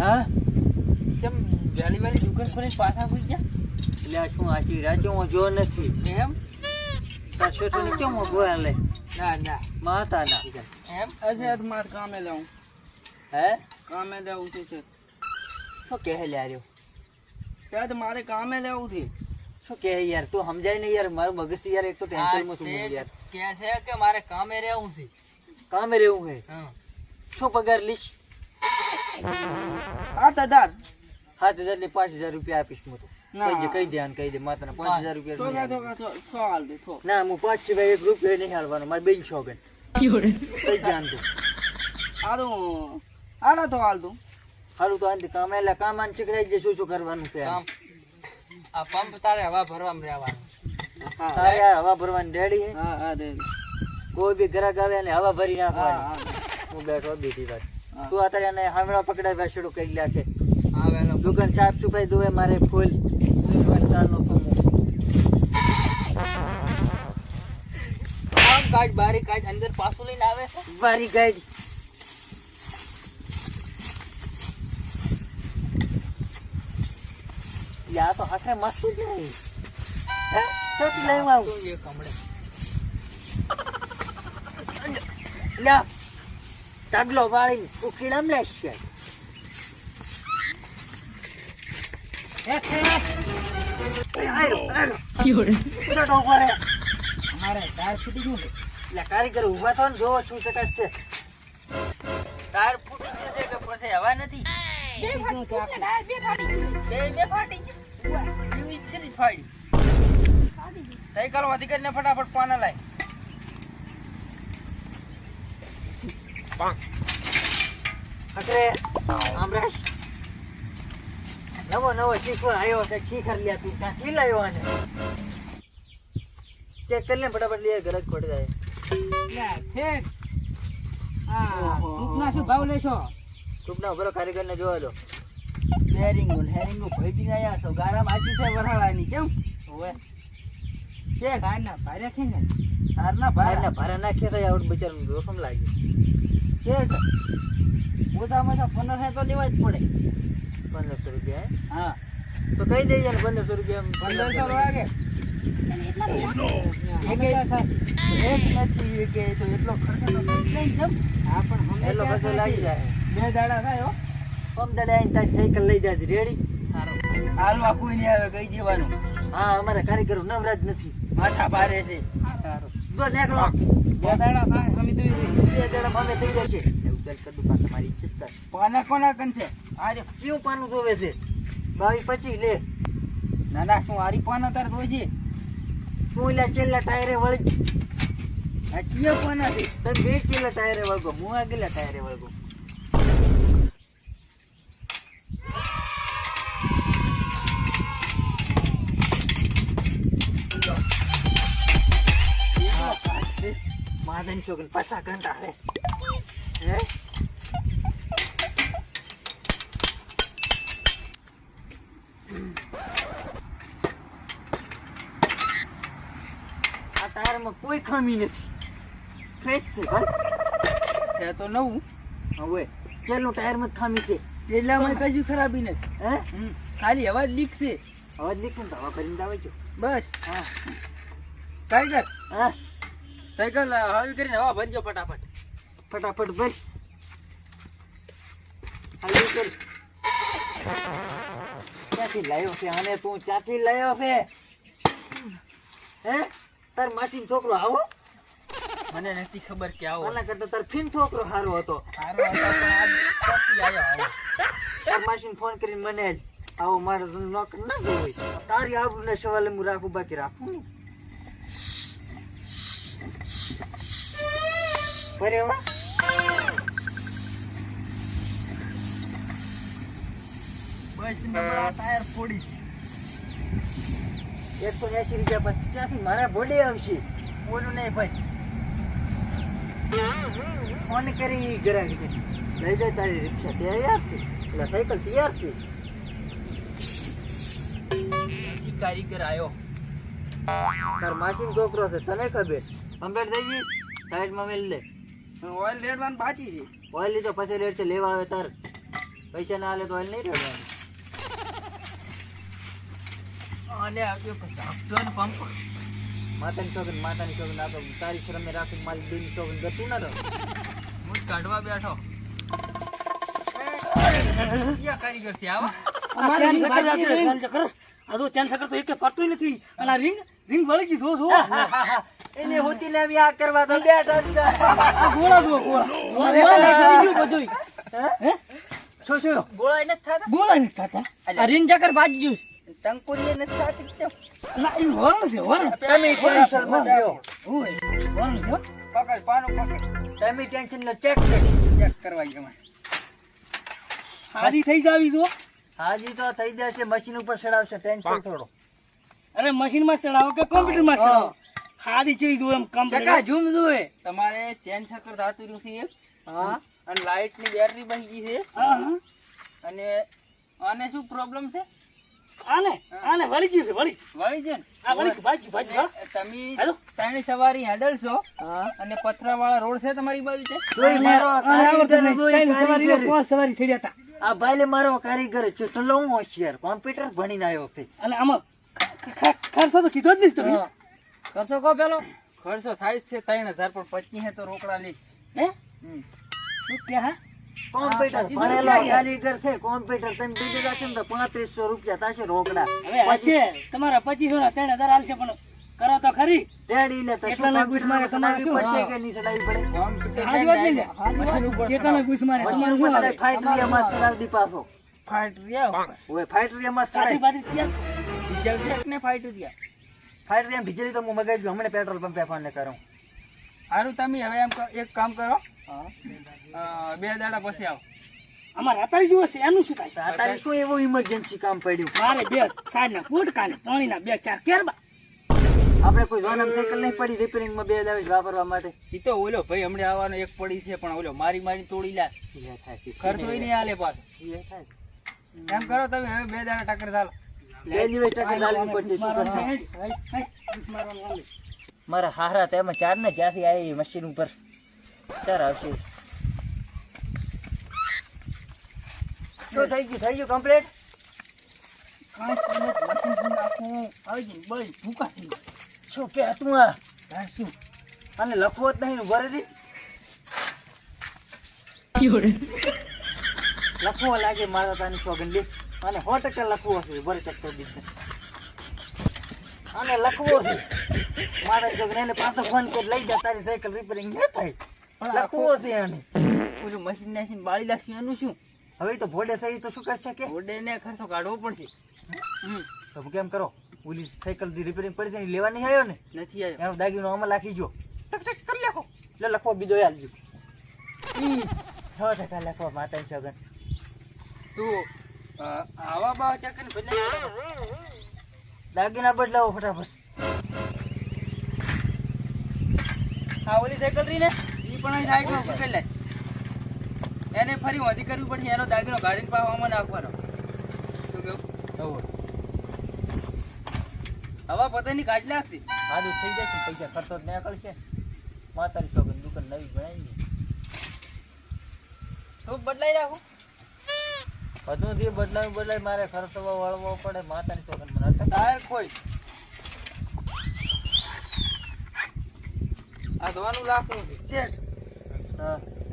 હા કેમ વેલી વેલી દુકાન ખોલીને પાછા પૂછ ગયા? એટલે શું આખી રાજો હું જો નથી એમ તાર છોટુને કેમ ગોયા લે ના ના માતા ના એમ અજે માર કામે જાઉં હે કામે જાઉં છે શું કહે લે આર્યો ત્યાં મારે કામે લેવું છે શું કહે યાર તું સમજાય ને યાર મારું મગજ યાર એક તો ટેન્શન માં છું યાર કે છે કે મારે કામે રહેવું છે કામે રહેવું હે હા શું પગાર લીશ 8000 7,000 ને 5,000 રૂપિયા આપીશ હું તો કહી દે આને કહી દે માતાને 5,000 રૂપિયા ના હું 5 સિવાય 1 રૂપિયો નહીં હાલવાનો મારે બેન શોગન કહી દે આને તું આડો તો હાલ તું હારું તો આને કામ એટલે કામ આને શીખડાઈ દે શું શું કરવાનું છે કામ આ પંપ તારે હવા ભરવામાં રહેવાનું તારે હવા ભરવાની રેડી હે હા હા દે કોઈ બી ગ્રાહક આવે અને હવા ભરી નાખવાની હું બેઠો બીજી વાત તું અત્યારે એને હામડા પકડાય વાસડું કરી લે છે હા વેલો દુકાન સાફ સફાઈ દોવે મારે ફૂલ ચાલનો સોમો આમ કાઢ બારી કાઢ અંદર પાછું લઈને આવે છે બારી ગાડી યા તો હાથે મસ્ત જ નહીં હે તો લેવા આવું તું એ કમડે લ્યા ટાગલો વાળીને ઉખીડામ લેશ છે મારે ટાયર ફૂટી ગયું છે એટલે કારીગર ઉભા થો ને જોવો શું શકાય છે ટાયર ફૂટી ગયું છે કે પછી હવા નથી ફૂટી ગયું છે બે ફાટી સાયકલ વધી કરીને ફટાફટ પાના લાય અરે આમરાજ નવો શીખવા આવ્યો છે શીખર લ્યા તું ક્યાંથી લાવ્યો આને ચેક કરી લે ફટાફટ લે ગરજ ખોટી જાય શું ભાવ લેશો ટૂંકના ઉભરો કારીગર ને જોવા દો હેરિંગ ભાઈ બી આયા છો ગારામ આજી છે વરાળાની કેમ ઓવે છે ગારના ભારે છે ને તારના ભારે નાખીએ તો આવડ બચારું જોખમ લાગ્યું છે ઓછામાં ઓછા 1500 તો લેવા જ પડે 1,500 રૂપિયા હા તો કઈ દઈએ ને 1,500 રૂપિયા 1500 વાગે એક નથી કે તો એટલો ખર્ચો તો નહીં કેમ હા પણ એટલો ખર્ચો લાગી જાય 2 દાડા થાય હો પમ દડે આઈને તારી સાયકલ લઈ જાય રેડી હારું આ કોઈ નહીં આવે કઈ જવાનું હા અમારા કારીગરો નવરાજ નથી માથા ભારે છે સારું દો નેકળો 2 દાડા થાય હમી તો 2 દાડા મામે થઈ જશે એવું ચાલ કદું પા તમારી ચિંતા પાના કોના કન છે આરે કેવું પાનું જોવે છે 22-25 લે ના ના શું આરી પાના તાર જોઈજે તું લે છેલ્લા ટાયરે વળી આ કયો પાના છે તો બે છેલ્લા ટાયરે વળગો હું આગલા ટાયરે વળગો માદન છોકન 50 ઘંટા હે આ ટાયરમાં કોઈ ખામી નથી ફ્રેશ છે ભાઈ છે તો નવું હવે છેલ્લું ટાયરમાં જ ખામી છે એટલામાં કઈ ખરાબી નથી હે ખાલી હવા જ લીક છે હવે લીકું દવા કરીને આવે છો બસ હા ટાઈગર હા સાયકલ હવી કરીને હવા ભરજો ફટાફટ ફટાફટ ભાઈ હાલી કર ક્યાંથી લાવ્યો છે આને તું ક્યાંથી લાવ્યો છે હે તાર માસી છોકરો આવો મને નથી ખબર કે આવો આના કરતા તાર ફીન છોકરો સારો હતો સારો હતો પણ આજ પછી આવ્યો તાર માસીને ફોન કરીને મને જ આવો મારે નોકર ના જોઈ તારી આબરૂને સવાલે હું રાખું બાકી રાખું નહીં બરે વાહ બસ નબળા ટાયર ફોડી 180 રૂપિયા પછી ક્યાંથી મારા બોડી આવશે ઓલું નહીં ભાઈ ફોન કરી ગ્રાહક લઈ જાય તારી રિક્ષા તૈયાર છે એટલે સાયકલ તૈયાર છે કારીગર આવ્યો તાર માસીનો છોકરો છે તને ખબર કમ્પ્લેટ થઈ ગઈ સાઈડમાં મેલ લે ઓઇલ રેડવાનું બાકી છે ઓઇલ લીધો પછી રેડ છે લેવા આવે તાર પૈસા ના આલે તો ઓઇલ નહીં રેડવાનું. અને આવ્યો ઝાપટો ને પંપ. માતાની સોગન આ તો તારી શરમે રાખીને મારી બેની સોગન ગતું ના રહો. હું જ કાઢવા બેઠો. ક્યાં કારીગર થી આવા? એને હોતી ને એમ આ કરવા તો બેઠા જ શું ગોળાઈ નથી થતા. રીંગ ચક્કર બાજી ગયું ટંકોરી નથી થતી કેમ? ના એ વરણ છે વરણ તમે ટેન્શન મત લ્યો. વરણ છે પકડ પાનું પકડ. તમે ટેન્શન નો ચેક કરવા ગયો. હાજી થઈ જાવી જો હાજી તો થઈ જશે. મશીન ઉપર ચડાવશે. ટેન્શન થોડો. અરે મશીન માં ચડાવો કે કોમ્પ્યુટર માં ચડાવો હાજી ચડી જો એમ ચકા કમ્પ્યુટર ઝૂમ દોય. તમારે ચેન સકર ધાતુ રહ્યું છે એક. હા અને લાઈટ ની બેટરી બની ગઈ છે. હા અને આને શું પ્રોબ્લેમ છે? આને વળી ગયું છે વળી વળી છે ને? આ વળી ભાજી ભાજી હા તમે હેલો. ત્રણેય સવારી હેડલ છો અને પથરા વાળા રોડ છે તમારી બાજુ છે. જોઈ મારો કારીગર, જોઈ કારીગર. સવારી થઈ હતા આ ભાઈ મારો કારીગર છે. ચલો હું હોશિયાર કોમ્પ્યુટર ભણીને આવ્યો છે. અને આમાં ખર્ચો તો કીધો જ નહીં તમે ખર્ચો કહો પેલો. ખર્ચો થાય છે 3000 પણ 25 તો રોકડા લઈ. હે શું ક્યાં કોમ્પ્યુટર ભણેલો કારીગર છે. કોમ્પ્યુટર તમે બીજું જશે ને તો 3500 રૂપિયા થશે રોકડા. હવે હશે તમારા 2500 ના 3000 હાલશે પણ કરો તો ખરી તેડી લે તો કેટલાના ગુસ મારે તમારે શું? પડશે કે નહીં ચડાવી પડે? કોમ્પ્યુટર હાજ વાત નહીં લે કેટલાના ગુસ મારે મશીન તમારે ઉપર શું આવે ચડાવી ફાઈટરિયા માં ચડાવી દી પાછો. ફાઈટ રહ્યા ઓય ફાઈટરિયા માં પાછી ચડાવી. પાછી ક્યાં ડીઝલ સેટ ને ફાઈટ રહ્યા. ફાઈટરિયા ભીજરી તો હું મગાવી દઉં. હમણાં પેટ્રોલ પંપે ફોન ને કરું. સારું તમે હવે એમ એક કામ કરો. 2 દાડા પછી આવો. અમારે અત્યારે જુઓ છે એનું શું થાય તારી શું એવું ઇમરજન્સી કામ પડ્યું? મારે બે સાઈડના પોટકા ને પાણીના 2-4 કેરબા આપણે કોઈ જોનમ સાયકલ નહીં પડી રિપેરિંગ માં 2 દાડા વાપરવા માટે. ઈ તો ઓલો ભાઈ હમણાં આવવાનો એક પડી છે પણ ઓલો મારી તોડી લા. ખર્ચો નહીં આલે પાછો. એમ કરો તમે હવે 2 દાડા ટક્કર ચાલો. બે દિવસ ટકા ચાલવી પડશે. શું કરશે? મારા હારા તેમાં 4 ને જ્યાંથી આવી મશીન ઉપર 4 આવશે. શું થઈ ગયું કમ્પ્લીટ? શું કે તું આ અને લખવો જ નહીં ભરેથી લખવો લાગે મારા તાની સોગન લે. અને 100% લખવો છે. ભરે ચક્કર દીધે અને લખવો છે મારા સોગન. એને પાછો ફોન કરી લઈ જા. તારી સાયકલ રિપેરિંગ ન થાય. લખવો છે આને. ઓલું મશીન નાખીને બાળી લાગશે એનું શું? હવે તો ભોડે થઈ તો શું કરશે કે? ઓડે ને ખર્ચો કાઢવો પડશે. તો કેમ કરો? ઓલી સાયકલ થી રિપેરિંગ પડી જાય લેવા નહીં આવ્યો ને? નથી આવ્યો. એનો દાગીનો આમાં લાખી જો. ટક કરી લેખો. એટલે લખવો બીજો યાદ જો. 6% લખવા માતાની સોગન. તું આવા બા ચક્કર બદલે દાગીના બદલાવો ફટાફટ. આ ઓલી સાયકલ રહી ને ઈ પણ અહીં સાઈડમાં પકડી લે. એને ફરી વધી કરવી પડશે. એનો દાગીનો ગાડીને પાવામાં નાખવાનો. શું કેવું? હવા પતાની કાઢ લાગતી. સાદું થઈ જાય છે. પૈસા ખર્ચો જ નહીં કરશે. માતાની સોગન દુકાન નવી બનાવી. શું બદલાઈ રાખું? બધું જે બદલાય મારે ખર્ચો વળવો પડે. માતાની સોગન મને ટાયર કોઈ આ ધોવાનું લાખનું છે શેઠ.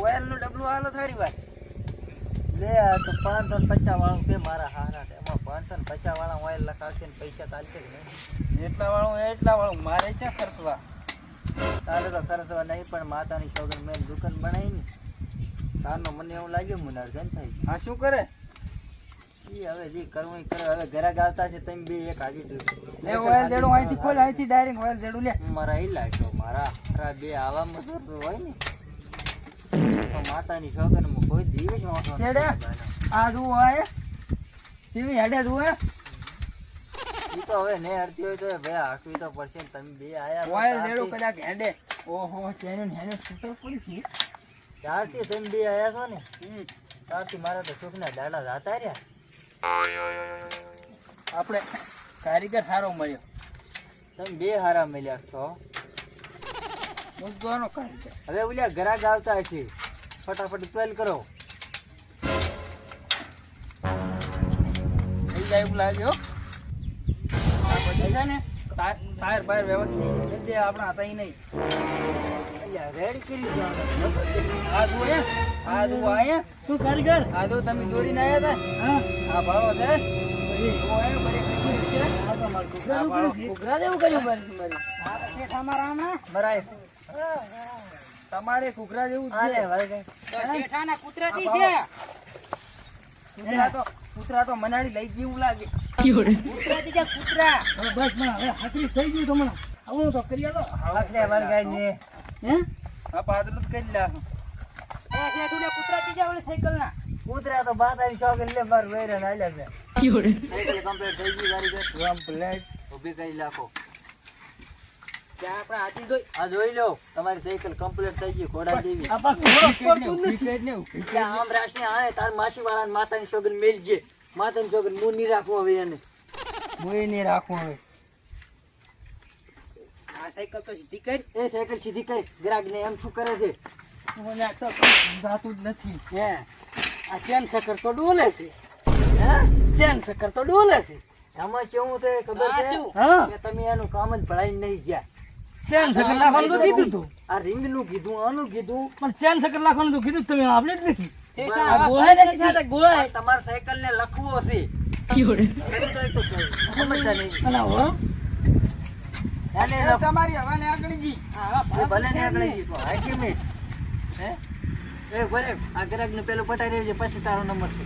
ઓઇલ નું ડબલું હાલો થારી વાત. લે આ તો 550 વાળું છે મારા હારા. એમાં 550 વાળા ઓઇલ લખાવશે ને પૈસા ચાલશે કે નહીં? એટલા વાળું મારે ક્યાં ખર્ચવા? તારે તો ખર્ચવા નહીં પણ માતાની સોગન મેં દુકાન બનાવી ને તારનો મને એવું લાગ્યું મને અર્જન થાય. હા શું કરે? ઈ હવે જે કરવું ઈ કરે. હવે ઘરાક આવતા છે તમે બે એક હાજી દો. એ ઓઇલ દેડું અહીંથી ખોલ. અહીંથી ડાયરેક્ટ ઓઇલ દેડું લે. મારા ઈ લાગ્યો મારા હારા બે આવામાં તો હોય ને તો માતાની સોગન માં કોઈ દિવસ નહોતો. છેડે આ જુઓ આ ટીવી હેડે જુઓ. ઈ તો હવે ને અડતી હોય તો બે હાકવી તો પડશે ને. તમે બે આયા ઓઇલ દેડું કદાચ હેડે. ઓહો તેનું હેને છૂટો પડી છે. ત્યારથી તમે બે આયા છો ને ત્યારથી મારા તો સુખના દાડા જાતા રહ્યા. આપણે કારીગર સારો મળ્યો. તમે બે હારા મળ્યા છો. મુદ્દોનો કારીગર. હવે ઓલા ગ્રાહક આવતા છે ફટાફટ ટ્વેલ કરો. જાય એવું લાગે હો. આ બધું છે ને ટાયર બાયર વ્યવસ્થિત એટલે આપણા હતા ઈ નહીં. રેડ કરી જવાનું આ જુઓ હે, આ જુઓ અહીંયા, શું કારીગર આ જો તમે દોરીને આવ્યા હા હતા, આ ભાડો છે. જુઓ હે, બધી ખુશી છે. આ તો મારું ઘૂઘરા આ ભાડો જેવું ઘૂઘરા જેવું કર્યું મારી. આ તો શેઠ અમારા હમણાં મરાય તમારે ઘૂઘરા જેવું જ છે. શેઠાના કૂતરાથી છે. છે. કૂતરા તો મનાડી લઈ ગયું લાગે. કૂતરાથી છે કૂતરા. હવે બસ મને હવે હાકરી થઈ ગયું તમને આવું તો કરી આલો એટલે વળગાઈને હે આ પાદરું જ કરી નાખું. કૂતરાથી છે ઓલી સાયકલ ના કૂતરા તો બાત આવી શોખ એટલે માર વેરે નાલ્યા છે સાયકલ કમ્પ્લીટ થઈ ગઈ કારીગર કમ્પ્લેટ. ઊભી કરી નાખો ત્યાં આપણે હાથી જોઈ આ જોઈ લો તમારી સાયકલ કમ્પ્લીટ થઈ ગઈ ઘોડા જેવી આ પાછું ઘોડો પડતું નથી. વિકેટ ને એવું. એટલે આમ રાશને આને તાર માસી વાળા માતાની સોગન મેલજે માતાની સોગન મું નહીં રાખવું હવે એને હું એ નહીં રાખું હવે. આ સાયકલ તો સીધી કરી એ સાયકલ સીધી કરી ગ્રાહક ને એમ શું કરે છે મને આ તો જાતું જ નથી. હે આ ચેન સકર તો ડોલે છે હે ચેન સકર તો ડોલે છે આમાં કેવું છે ખબર આ છે શું? હા કે તમે એનું કામ જ ભળાઈને નહીં ગયા ચેન સકર નાખવાનું તો કીધું તું આ રિંગ નું કીધું આનું કીધું પણ ચેન સકર નાખવાનું તો કીધું તમે આપણે જ નથી બરાબર. આ ગોળાય નથી થતા ગોળાય તમારા સાયકલ ને લખવો છે સમજતા તો ખરું. સમજતા નહીં અને હો એને એ તમારી હવાને આગળ જી. એ ભલે ને આગળ ગઈ તો હાકી મિનિટ હે એ ભલે આ ગ્રાહક ને પેલું પટાઈ રહેજે પછી તારો નંબર છે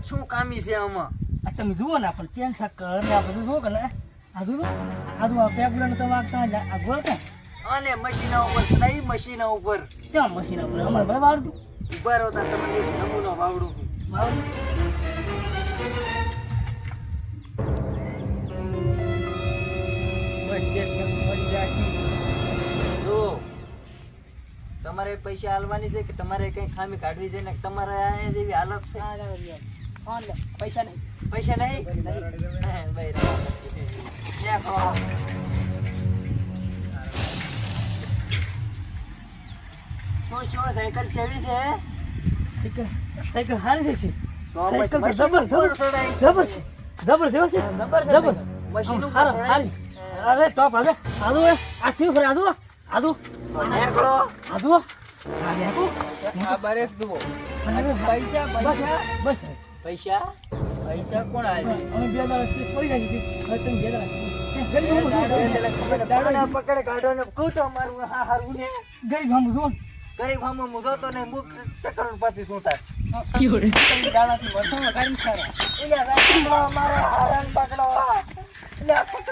શું કામી છે આમાં આ તમે જુઓ ને પણ ચેન સકર ને આ બધું જુઓ કે ને આ જુઓ આ જુઓ આ પેપલન તમે આ ગોળ કે અને મશીના ઉપર નહીં મશીના ઉપર ક્યાં મશીન ઉપર અમારે ભાઈ વાળતું ઉભા રહો તાર તમને એક નમૂનો વાવડું બસ મળી જાય. જો તમારે પૈસા હાલવાની છે કે તમારે કઈ ખામી કાઢવી છે ને તમારે આ જેવી હાલત છે પૈસા નહીં પૈસા નહીં હે, ભાઈ લ્યા ખાવા. શું સાયકલ કેવી છે સાયકલ હારી છે તો સાયકલ પછી તો મશીન ઉપર જબર ચડાઈ. જબર છે જબર છે હો છે જબર મશીન ઉપર હારો ચડાઈ. હારી અરે ટોપ હવે આદુ આ કેવું કરે આદુ આદુ તો નેકળો. આદુ આ દેખો આ બારેક જુઓ. અને પૈસા પૈસા બસ પૈસા પૈસા કોણ આવે? અમે બે દાડા પડી જાય છે હવે તમે બે દાડા દાડો પકડે કાઢો ને કહું તો અમારું હા હારું ને ગરીબ આમ જુઓ ગરીબ આમ મુજો તો ને મુક ચક્કર પાછી શું થાય દાડાથી વર્ષોમાં કાઢી સારા. એટલે રાત્રિમાં અમારા હારાને પકડો. એટલે આ પકડ